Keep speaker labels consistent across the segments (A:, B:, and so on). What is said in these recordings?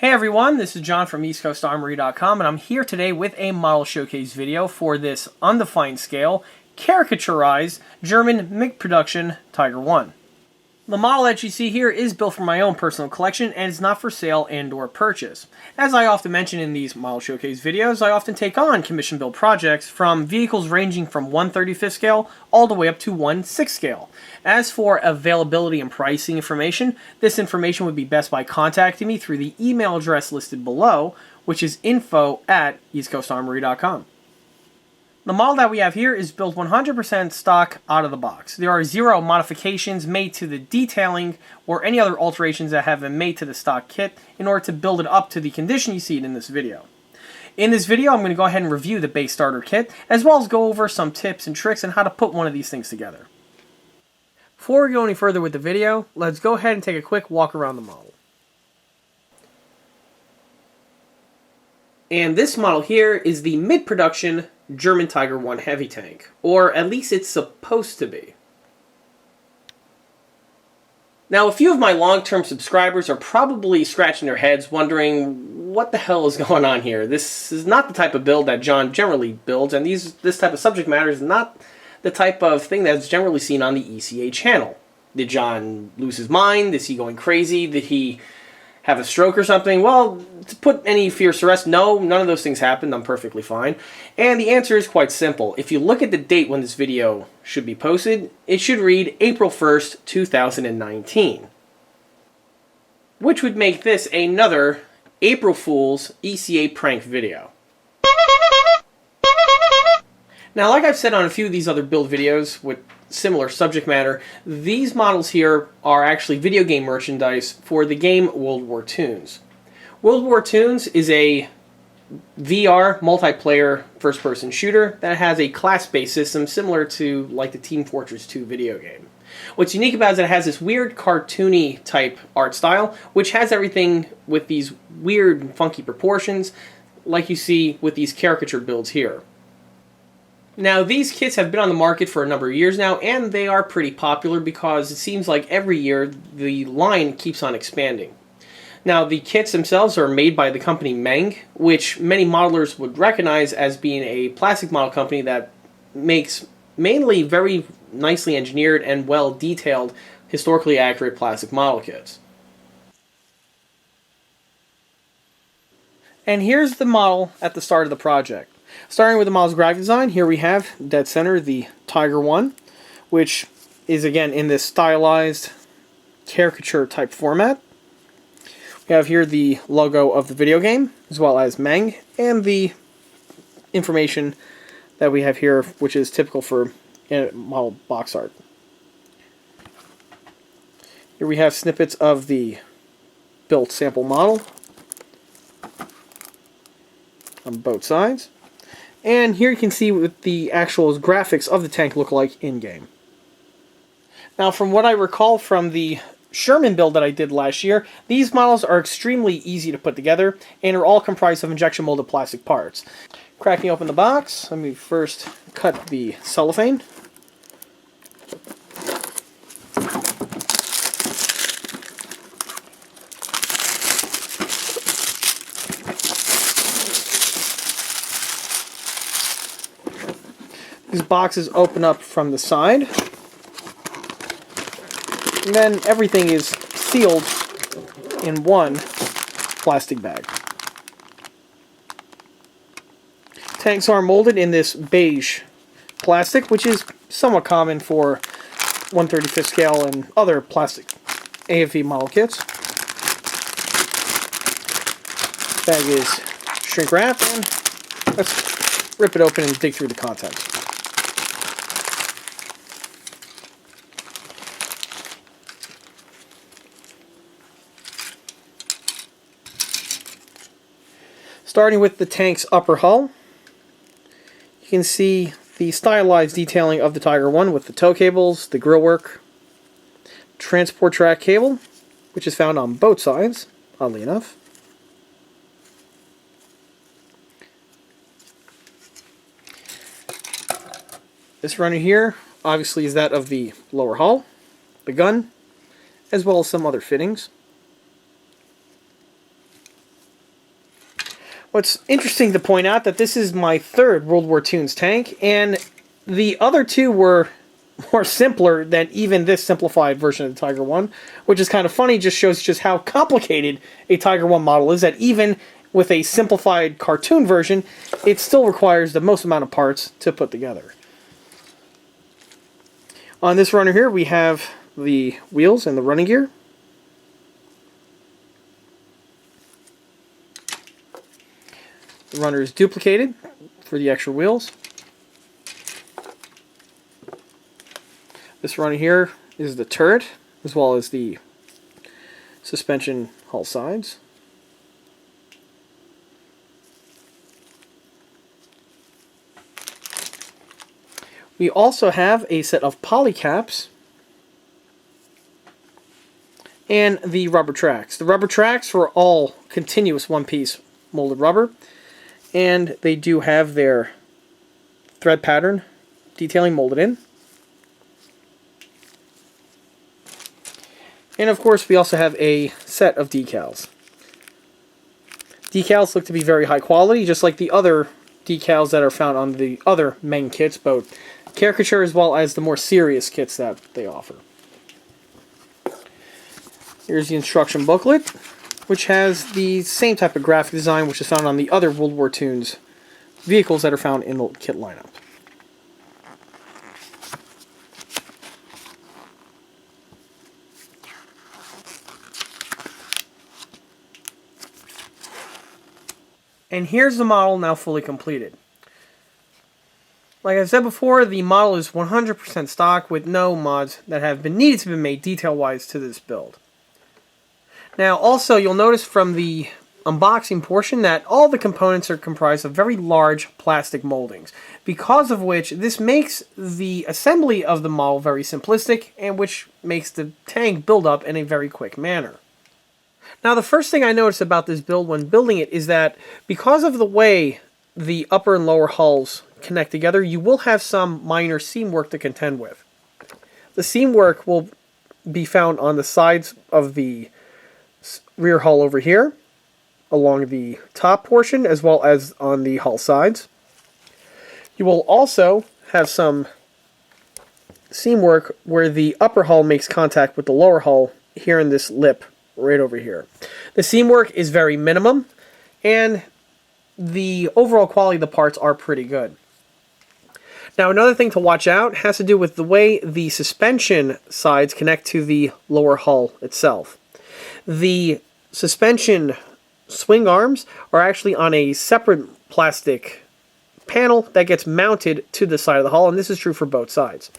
A: Hey everyone, this is John from EastCoastArmory.com, and I'm here today with a model showcase video for this undefined scale, caricaturized German Mid Production Tiger 1. The model that you see here is built for my own personal collection and is not for sale and/or purchase. As I often mention in these model showcase videos, I often take on commission build projects from vehicles ranging from 1/35 scale all the way up to 1/6 scale. As for availability and pricing information, this information would be best by contacting me through the email address listed below, which is info@eastcoastarmory.com. The model that we have here is built 100% stock out of the box. There are zero modifications made to the detailing or any other alterations that have been made to the stock kit in order to build it up to the condition you see it in this video. In this video, I'm going to go ahead and review the base starter kit, as well as go over some tips and tricks on how to put one of these things together. Before we go any further with the video, let's go ahead and take a quick walk around the model. And this model here is the Mid Production German Tiger 1 heavy tank, or at least it's supposed to be. Now, a few of my long-term subscribers are probably scratching their heads wondering what the hell is going on here. This is not the type of build that John generally builds, and this type of subject matter is not the type of thing that's generally seen on the ECA channel. Did John lose his mind? Is he going crazy? Did he have a stroke or something? Well, to put any fears to rest, no, none of those things happened. I'm perfectly fine. And the answer is quite simple. If you look at the date when this video should be posted, it should read April 1st, 2019. Which would make this another April Fool's ECA prank video. Now, like I've said on a few of these other build videos with similar subject matter, these models here are actually video game merchandise for the game War Toons. War Toons is a VR multiplayer first-person shooter that has a class-based system similar to like the Team Fortress 2 video game. What's unique about it is that it has this weird cartoony type art style, which has everything with these weird and funky proportions like you see with these caricature builds here. Now, these kits have been on the market for a number of years now, and they are pretty popular because it seems like every year the line keeps on expanding. Now, the kits themselves are made by the company Meng, which many modelers would recognize as being a plastic model company that makes mainly very nicely engineered and well-detailed, historically accurate plastic model kits. And here's the model at the start of the project. Starting with the model's graphic design, here we have, dead center, the Tiger 1, which is again in this stylized caricature type format. We have here the logo of the video game, as well as Meng, and the information that we have here, which is typical for model box art. Here we have snippets of the built sample model on both sides. And here you can see what the actual graphics of the tank look like in-game. Now, from what I recall from the Sherman build that I did last year, these models are extremely easy to put together and are all comprised of injection molded plastic parts. Cracking open the box, let me first cut the cellophane. These boxes open up from the side, and then everything is sealed in one plastic bag. Tanks are molded in this beige plastic, which is somewhat common for 1/35 scale and other plastic AFV model kits. Bag is shrink wrapped, and let's rip it open and dig through the contents. Starting with the tank's upper hull, you can see the stylized detailing of the Tiger 1 with the tow cables, the grillwork, transport track cable, which is found on both sides, oddly enough. This runner here obviously is that of the lower hull, the gun, as well as some other fittings. What's interesting to point out that this is my third World War Toons tank, and the other two were more simpler than even this simplified version of the Tiger 1, which is kind of funny, just shows just how complicated a Tiger 1 model is, that even with a simplified cartoon version, it still requires the most amount of parts to put together. On this runner here, we have the wheels and the running gear. The runner is duplicated for the extra wheels. This runner here is the turret, as well as the suspension hull sides. We also have a set of poly caps and the rubber tracks. The rubber tracks were all continuous one-piece molded rubber, and they do have their thread pattern detailing molded in. And of course, we also have a set of decals. Decals look to be very high quality, just like the other decals that are found on the other Meng kits, both caricature as well as the more serious kits that they offer. Here's the instruction booklet, which has the same type of graphic design which is found on the other World War Toons vehicles that are found in the kit lineup. And here's the model now fully completed. Like I said before, the model is 100% stock with no mods that have been needed to be made detail-wise to this build. Now also, you'll notice from the unboxing portion that all the components are comprised of very large plastic moldings, because of which this makes the assembly of the model very simplistic, and which makes the tank build up in a very quick manner. Now the first thing I noticed about this build when building it is that because of the way the upper and lower hulls connect together, you will have some minor seam work to contend with. The seam work will be found on the sides of the rear hull over here, along the top portion, as well as on the hull sides. You will also have some seam work where the upper hull makes contact with the lower hull here in this lip right over here. The seam work is very minimum, and the overall quality of the parts are pretty good. Now another thing to watch out has to do with the way the suspension sides connect to the lower hull itself. The suspension swing arms are actually on a separate plastic panel that gets mounted to the side of the hull, and this is true for both sides.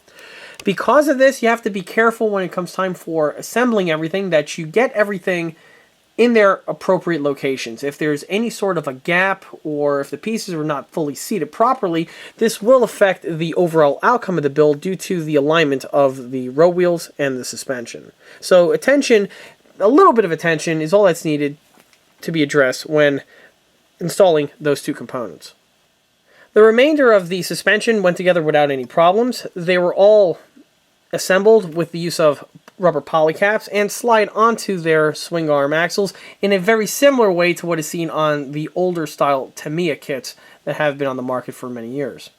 A: Because of this, you have to be careful when it comes time for assembling everything that you get everything in their appropriate locations. If there's any sort of a gap, or if the pieces are not fully seated properly, this will affect the overall outcome of the build due to the alignment of the row wheels and the suspension. So attention, a little bit of attention is all that's needed to be addressed when installing those two components. The remainder of the suspension went together without any problems. They were all assembled with the use of rubber poly caps and slide onto their swing arm axles in a very similar way to what is seen on the older style Tamiya kits that have been on the market for many years.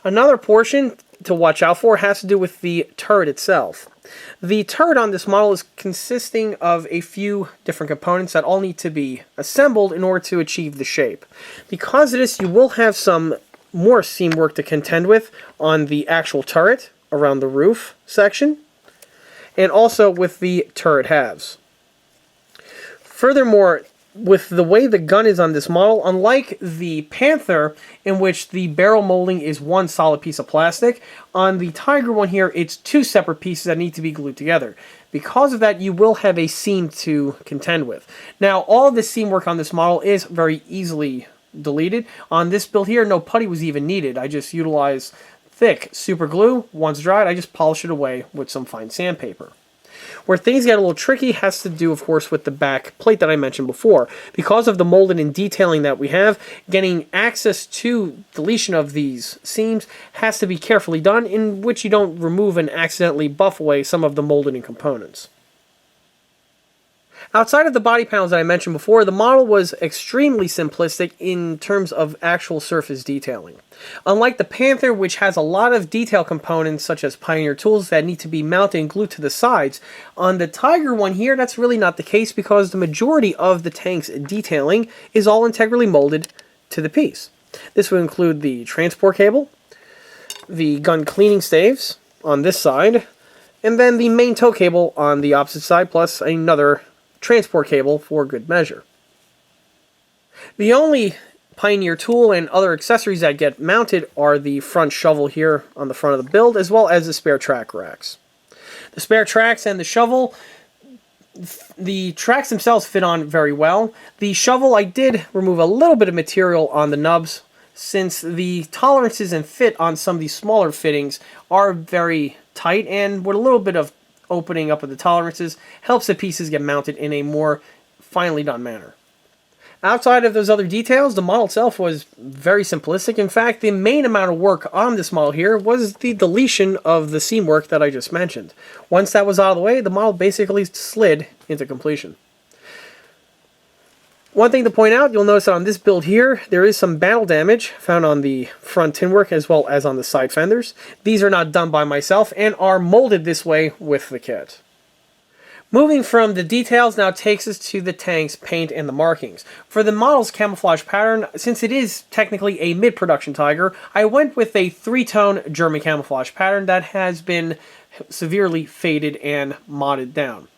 A: Another portion to watch out for has to do with the turret itself. The turret on this model is consisting of a few different components that all need to be assembled in order to achieve the shape. Because of this, you will have some more seam work to contend with on the actual turret around the roof section, and also with the turret halves. Furthermore, with the way the gun is on this model, unlike the Panther, in which the barrel molding is one solid piece of plastic, on the Tiger one here, it's two separate pieces that need to be glued together. Because of that, you will have a seam to contend with. Now, all of the seam work on this model is very easily deleted. On this build here, no putty was even needed. I just utilized thick super glue. Once dried, I just polish it away with some fine sandpaper. Where things get a little tricky has to do, of course, with the back plate that I mentioned before. Because of the molding and detailing that we have, getting access to deletion of these seams has to be carefully done, in which you don't remove and accidentally buff away some of the molding and components. Outside of the body panels that I mentioned before, the model was extremely simplistic in terms of actual surface detailing. Unlike the Panther, which has a lot of detail components such as Pioneer tools that need to be mounted and glued to the sides, on the Tiger one here, that's really not the case because the majority of the tank's detailing is all integrally molded to the piece. This would include the transport cable, the gun cleaning staves on this side, and then the main tow cable on the opposite side, plus another transport cable for good measure. The only Pioneer tool and other accessories that get mounted are the front shovel here on the front of the build, as well as the spare track racks. The spare tracks and the shovel, the tracks themselves fit on very well. The shovel, I did remove a little bit of material on the nubs, since the tolerances and fit on some of these smaller fittings are very tight, and with a little bit of opening up of the tolerances helps the pieces get mounted in a more finely done manner. Outside of those other details, the model itself was very simplistic. In fact, the main amount of work on this model here was the deletion of the seam work that I just mentioned. Once that was out of the way, the model basically slid into completion. One thing to point out, you'll notice that on this build here, there is some battle damage found on the front tin work as well as on the side fenders. These are not done by myself and are molded this way with the kit. Moving from the details now takes us to the tank's paint and the markings. For the model's camouflage pattern, since it is technically a mid-production Tiger, I went with a 3-tone German camouflage pattern that has been severely faded and modded down.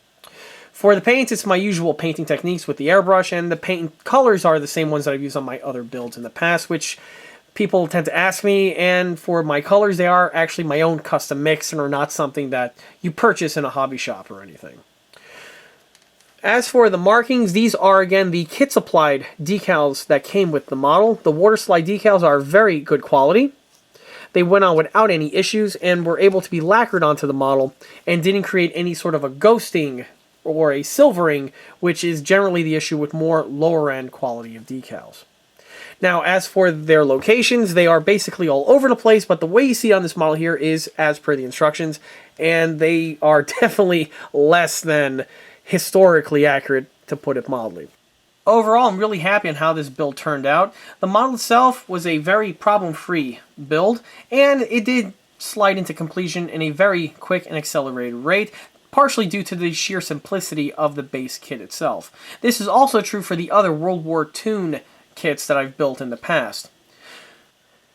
A: For the paints, it's my usual painting techniques with the airbrush, and the paint colors are the same ones that I've used on my other builds in the past, which people tend to ask me, and for my colors, they are actually my own custom mix and are not something that you purchase in a hobby shop or anything. As for the markings, these are again the kit supplied decals that came with the model. The water slide decals are very good quality. They went on without any issues and were able to be lacquered onto the model and didn't create any sort of a ghosting or a silvering, which is generally the issue with more lower end quality of decals. Now, as for their locations, they are basically all over the place, but the way you see on this model here is as per the instructions, and they are definitely less than historically accurate, to put it mildly. Overall, I'm really happy on how this build turned out. The model itself was a very problem-free build, and it did slide into completion in a very quick and accelerated rate, partially due to the sheer simplicity of the base kit itself. This is also true for the other World War Toon kits that I've built in the past.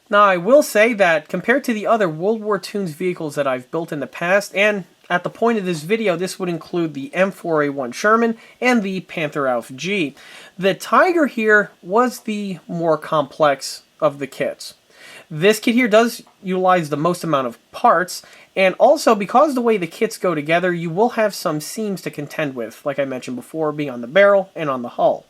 A: Now, I will say that compared to the other World War Toons vehicles that I've built in the past, and at the point of this video, this would include the M4A1 Sherman and the Panther Alpha G. The Tiger here was the more complex of the kits. This kit here does utilize the most amount of parts, and also because the way the kits go together, you will have some seams to contend with, like I mentioned before, being on the barrel and on the hull.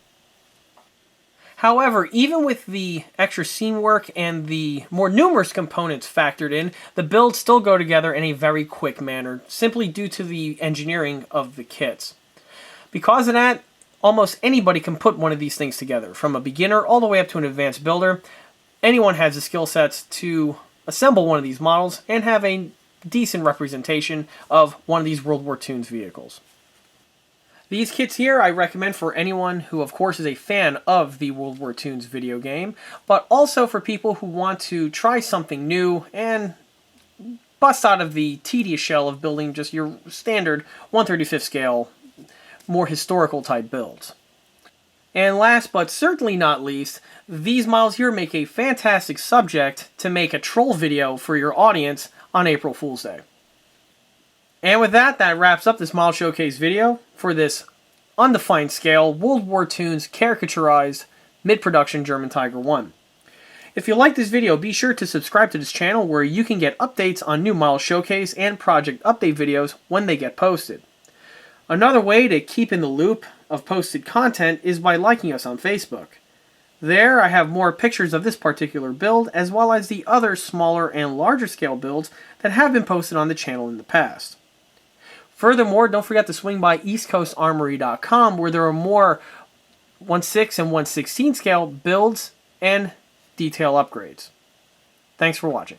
A: However, even with the extra seam work and the more numerous components factored in, the builds still go together in a very quick manner, simply due to the engineering of the kits. Because of that, almost anybody can put one of these things together, from a beginner all the way up to an advanced builder. Anyone has the skill sets to assemble one of these models and have a decent representation of one of these World War Toons vehicles. These kits here I recommend for anyone who, of course, is a fan of the World War Toons video game, but also for people who want to try something new and bust out of the tedious shell of building just your standard 1/35th scale, more historical type builds. And last but certainly not least, these models here make a fantastic subject to make a troll video for your audience on April Fool's Day. And with that, that wraps up this model showcase video for this undefined scale World War Toons caricaturized mid-production German Tiger 1. If you like this video, be sure to subscribe to this channel where you can get updates on new model showcase and project update videos when they get posted. Another way to keep in the loop of posted content is by liking us on Facebook. There, I have more pictures of this particular build, as well as the other smaller and larger scale builds that have been posted on the channel in the past. Furthermore, don't forget to swing by eastcoastarmory.com where there are more 1/6 and 1/16 scale builds and detail upgrades. Thanks for watching.